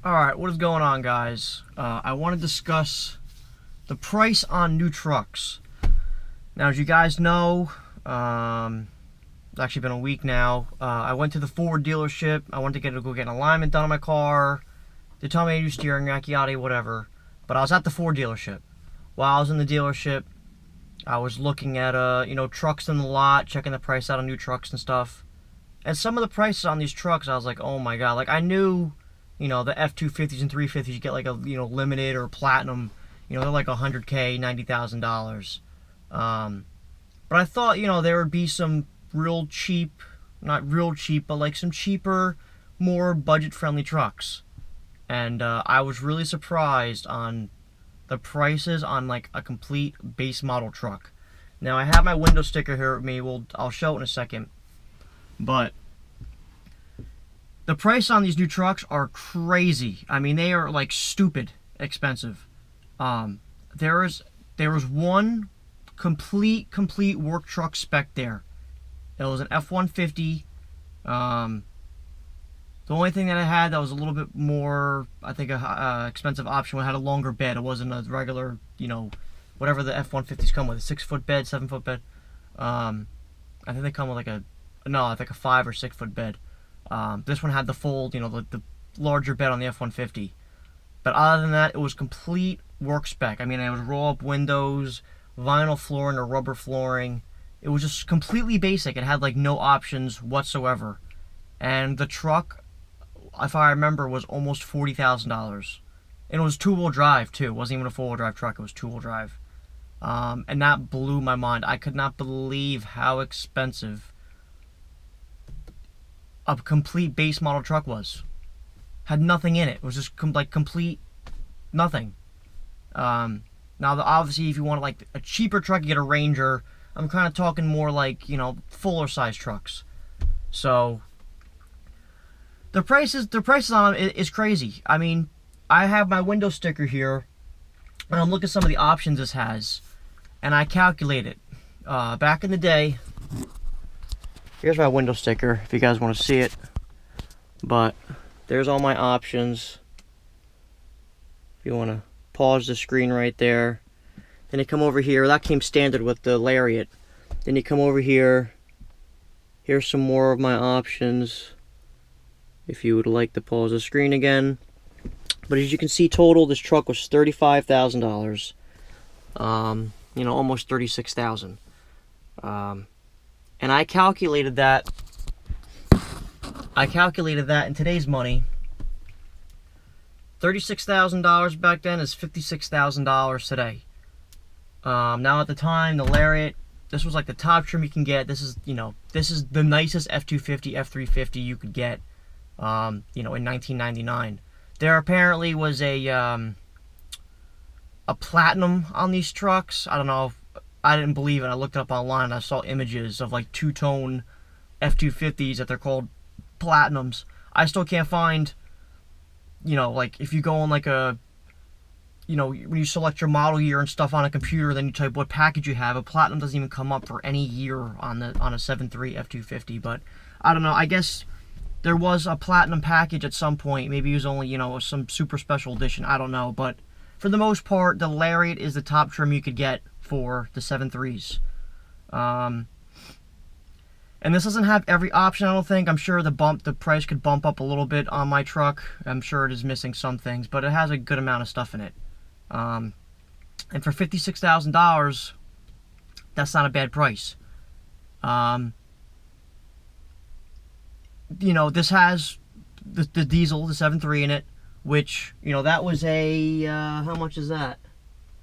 Alright, what is going on, guys? I want to discuss the price on new trucks. Now, as you guys know, it's actually been a week now. I went to the Ford dealership. I wanted to go get an alignment done on my car. They told me a new steering rack, yada, whatever. But I was at the Ford dealership. While I was in the dealership, I was looking at trucks in the lot, checking the price out on new trucks and stuff. And some of the prices on these trucks, I was like, oh my god. Like, I knew, the F-250s and 350s, you get like a, limited or platinum, they're like $100K, $90,000. But I thought, there would be some real cheap, not real cheap, but like some cheaper, more budget-friendly trucks. And I was really surprised on the prices on like a complete base model truck. Now, I have my window sticker here with me. I'll show it in a second. But the price on these new trucks are crazy. I mean, they are like stupid expensive. There was one complete work truck spec there. It was an F-150. The only thing that I had that was a little bit more, I think, a expensive option, had a longer bed. It wasn't a regular, whatever the F-150s come with, a 6-foot bed, 7-foot bed. I think they come with like I think a 5 or 6 foot bed. This one had the full, the larger bed on the F-150. But other than that, it was complete work spec. I mean, it was roll-up windows, vinyl flooring or rubber flooring. It was just completely basic. It had like no options whatsoever. And the truck, if I remember, was almost $40,000. And it was two-wheel drive too. It wasn't even a four-wheel drive truck. It was two-wheel drive. And that blew my mind. I could not believe how expensive a complete base model truck was. Had nothing in it. It was just complete nothing. Now, obviously, if you want like a cheaper truck, you get a Ranger. I'm kind of talking more like, fuller size trucks. So the prices on it is crazy. I mean, I have my window sticker here, and I'm looking at some of the options this has, and I calculate it. Back in the day, here's my window sticker if you guys want to see it. But there's all my options. If you want to pause the screen right there. Then you come over here. That came standard with the Lariat. Then you come over here. Here's some more of my options, if you would like to pause the screen again. But as you can see, total, this truck was $35,000. Almost $36,000. And I calculated that in today's money. $36,000 back then is $56,000 today. Now at the time, the Lariat, this was like the top trim you can get. This is the nicest F-250, F-350 you could get, in 1999. There apparently was a platinum on these trucks. I don't know. I didn't believe it. I looked it up online and I saw images of like two-tone F-250s that they're called platinums. I still can't find, like if you go on like a, when you select your model year and stuff on a computer, then you type what package you have, a platinum doesn't even come up for any year on a 7.3 F-250. But I don't know. I guess there was a platinum package at some point. Maybe it was only, some super special edition. I don't know. But for the most part, the Lariat is the top trim you could get for the 7.3s. And this doesn't have every option, I don't think. I'm sure the price could bump up a little bit on my truck. I'm sure it is missing some things, but it has a good amount of stuff in it. And for $56,000, that's not a bad price. This has the diesel, the 7.3 in it, which, that was a, how much is that?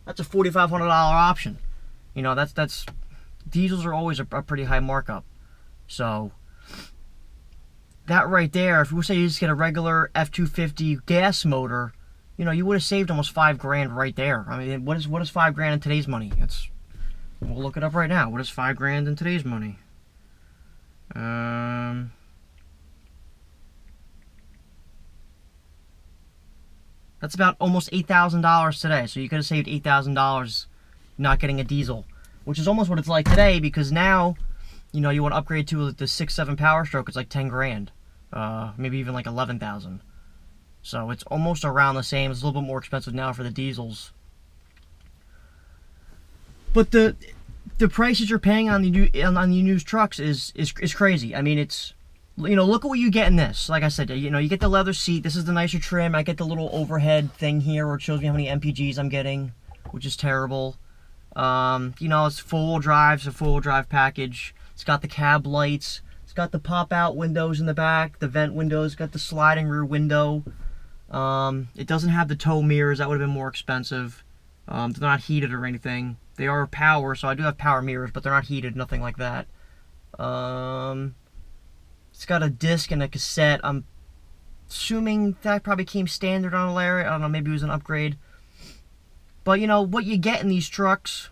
That's a $4,500 option. That's diesels are always a pretty high markup. So that right there, if you say you just get a regular F-250 gas motor, you would have saved almost $5,000 right there. I mean, what is $5,000 in today's money? We'll look it up right now. What is $5,000 in today's money? That's about almost $8,000 today. So you could have saved $8,000 not getting a diesel, which is almost what it's like today, because now, you want to upgrade to the 6.7 Power Stroke, it's like $10,000. Maybe even like $11,000. So it's almost around the same. It's a little bit more expensive now for the diesels. But the prices you're paying on the used trucks is crazy. I mean, it's, you know, look at what you get in this. Like I said, you know, you get the leather seat. This is the nicer trim. I get the little overhead thing here where it shows me how many MPGs I'm getting, which is terrible. You know, it's four-wheel drive. It's a four-wheel drive package. It's got the cab lights. It's got the pop-out windows in the back, the vent windows. It's got the sliding rear window. It doesn't have the tow mirrors. That would have been more expensive. They're not heated or anything. They are power, so I do have power mirrors, but they're not heated, nothing like that. It's got a disc and a cassette. I'm assuming that probably came standard on a Lariat. I don't know, maybe it was an upgrade. But, you know, what you get in these trucks,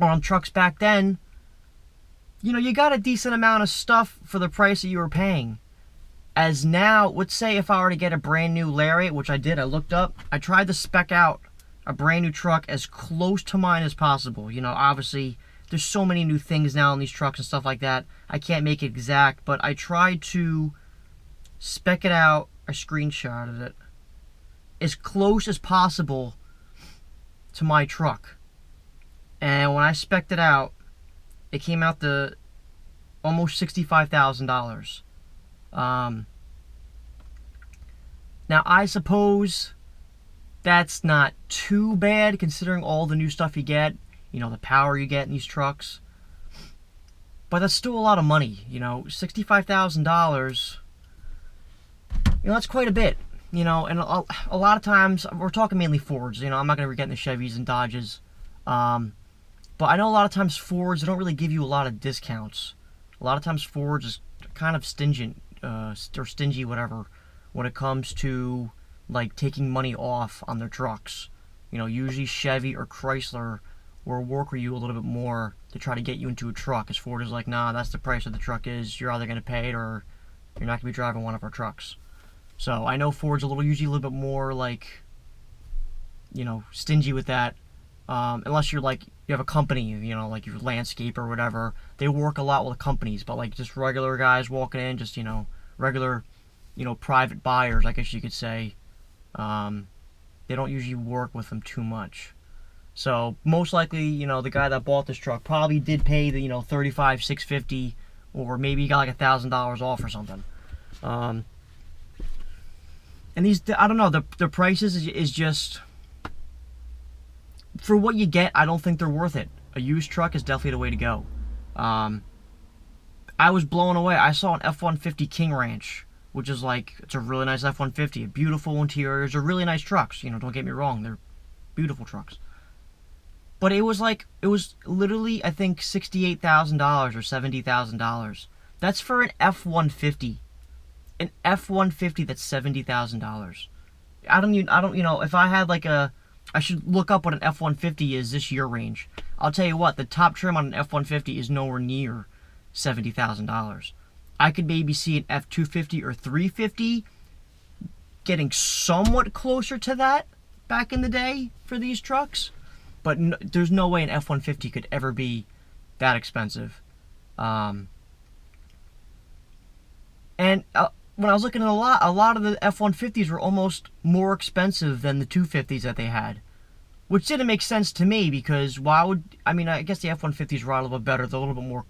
or on trucks back then, you know, you got a decent amount of stuff for the price that you were paying. As now, let's say if I were to get a brand new Lariat, which I did, I looked up, I tried to spec out a brand new truck as close to mine as possible. You know, obviously, there's so many new things now in these trucks and stuff like that. I can't make it exact, but I tried to spec it out. I screenshotted it as close as possible to my truck. And when I spec'd it out, it came out to almost $65,000. Now, I suppose that's not too bad considering all the new stuff you get, you know, the power you get in these trucks. But that's still a lot of money, you know, $65,000. You know, that's quite a bit, you know, and a lot of times, we're talking mainly Fords, you know, I'm not going to be getting the Chevys and Dodges. But I know a lot of times Fords, they don't really give you a lot of discounts. A lot of times Fords is kind of stingy, or stingy, whatever, when it comes to, like, taking money off on their trucks. You know, usually Chevy or Chrysler will work with you a little bit more to try to get you into a truck. As Ford is like, nah, that's the price of the truck is. You're either going to pay it or you're not going to be driving one of our trucks. So I know Ford's usually a little bit more, like, you know, stingy with that. Unless you're like, you have a company, you know, like your landscaper or whatever. They work a lot with companies, but like just regular guys walking in, just, you know, regular, you know, private buyers, I guess you could say. They don't usually work with them too much. So most likely, you know, the guy that bought this truck probably did pay the, you know, $35,650, or maybe he got like $1,000 off or something. And these, I don't know, the prices is just, for what you get, I don't think they're worth it. A used truck is definitely the way to go. I was blown away. I saw an F-150 King Ranch, which is like, it's a really nice F-150, a beautiful interiors, are really nice trucks. You know, don't get me wrong, they're beautiful trucks. But it was like, it was literally, I think, $68,000 or $70,000. That's for an F-150. An F-150 that's $70,000. I don't, you know, if I had like a, I should look up what an F-150 is this year range. I'll tell you what, the top trim on an F-150 is nowhere near $70,000. I could maybe see an F-250 or 350 getting somewhat closer to that back in the day for these trucks. But no, there's no way an F-150 could ever be that expensive. And when I was looking at a lot of the F-150s were almost more expensive than the 250s that they had. Which didn't make sense to me, because why would, I mean, I guess the F-150s ride a little bit better. They're a little bit more,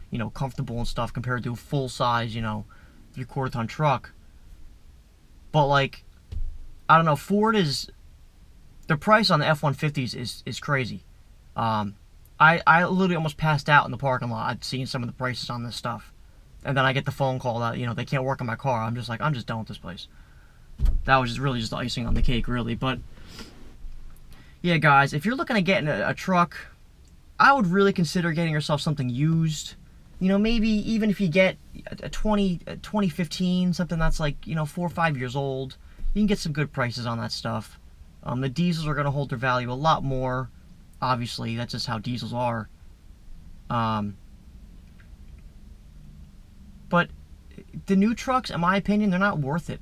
you know, comfortable and stuff compared to a full-size, you know, 3/4 ton truck. But, like, I don't know, Ford is, the price on the F-150s is crazy. I literally almost passed out in the parking lot. I'd seen some of the prices on this stuff. And then I get the phone call that, you know, they can't work on my car. I'm just like, I'm just done with this place. That was just really just the icing on the cake, really. But yeah, guys, if you're looking at getting a truck, I would really consider getting yourself something used. You know, maybe even if you get a 2015, something that's like, you know, 4 or 5 years old, you can get some good prices on that stuff. The diesels are going to hold their value a lot more. Obviously, that's just how diesels are. But the new trucks, in my opinion, they're not worth it.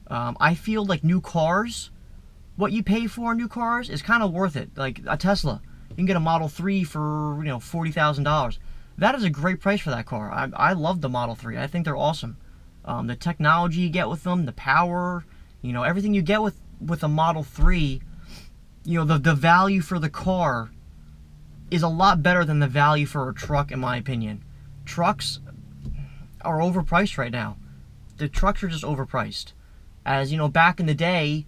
I feel like new cars, what you pay for new cars is kind of worth it. Like a Tesla, you can get a Model 3 for, you know, $40,000. That is a great price for that car. I love the Model 3. I think they're awesome. The technology you get with them, the power, You know, everything you get with a Model 3, you know, the value for the car is a lot better than the value for a truck, in my opinion. Trucks are overpriced right now. The trucks are just overpriced. As you know, back in the day,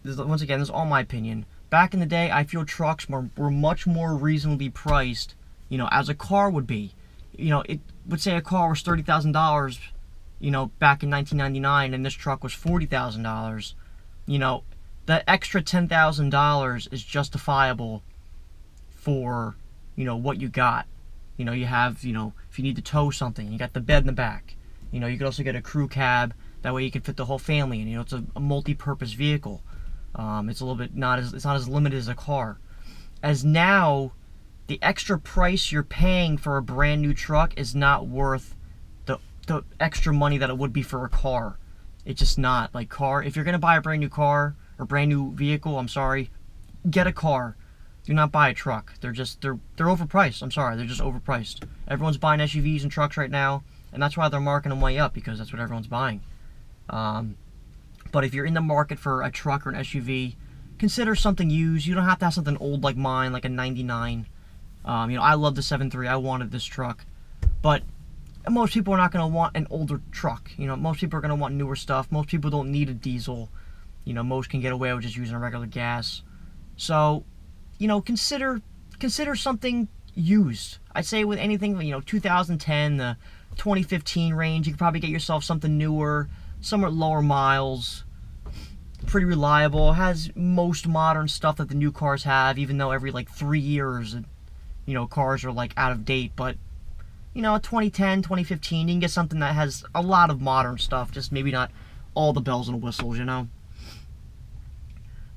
once again, this is all my opinion. Back in the day, I feel trucks were much more reasonably priced, you know, as a car would be. You know, it would say a car was $30,000, you know, back in 1999, and this truck was $40,000. You know, that extra $10,000 is justifiable for, you know, what you got. You know, you have, you know, if you need to tow something, you got the bed in the back. You know, you could also get a crew cab. That way you can fit the whole family in. You know, it's a multi-purpose vehicle. It's a little bit it's not as limited as a car. As now, the extra price you're paying for a brand new truck is not worth the extra money that it would be for a car. It's just not. Like, if you're gonna buy a brand new car or brand new vehicle, I'm sorry, get a car. Do not buy a truck. They're overpriced. I'm sorry, they're just overpriced. Everyone's buying SUVs and trucks right now, and that's why they're marking them way up, because that's what everyone's buying. But if you're in the market for a truck or an SUV, consider something used. You don't have to have something old like mine, like a 99. You know, I love the 7.3. I wanted this truck. But most people are not going to want an older truck. You know, most people are going to want newer stuff. Most people don't need a diesel. You know, most can get away with just using a regular gas. So, you know, consider something used. I'd say with anything, you know, 2010, the 2015 range, you could probably get yourself something newer, somewhat lower miles, pretty reliable, has most modern stuff that the new cars have, even though every like 3 years, you know, cars are like out of date. But, you know, 2010, 2015, you can get something that has a lot of modern stuff, just maybe not all the bells and whistles, you know.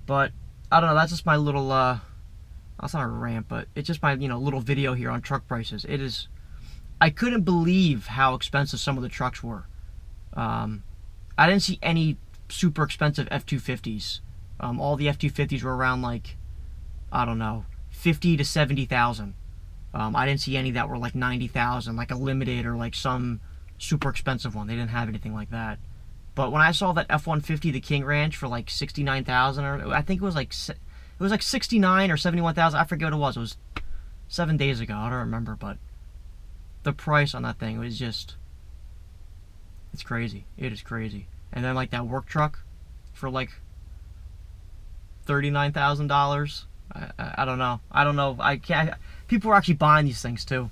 But I don't know, that's just my little that's not a rant, but it's just my, you know, little video here on truck prices. I couldn't believe how expensive some of the trucks were. I didn't see any super expensive F-250s. All the F-250s were around, like, I don't know, 50 to 70,000. I didn't see any that were like 90,000, like a Limited or like some super expensive one. They didn't have anything like that. But when I saw that F-150, the King Ranch, for like 69,000, or I think it was like 69 or 71,000. I forget what it was. It was 7 days ago. I don't remember, but the price on that thing was just, it's crazy. It is crazy. And then like that work truck for like $39,000. I don't know. I don't know. I can't. People are actually buying these things too.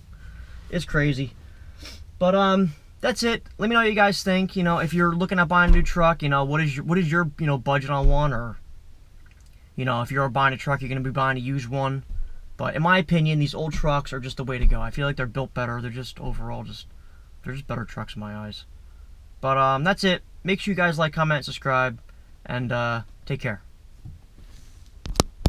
It's crazy. But that's it. Let me know what you guys think. You know, if you're looking at buying a new truck, you know, what is your you know, budget on one? Or, you know, if you're buying a truck, you're gonna be buying a used one. But in my opinion, these old trucks are just the way to go. I feel like they're built better. They're just overall they're just better trucks in my eyes. But that's it. Make sure you guys like, comment, subscribe, and take care.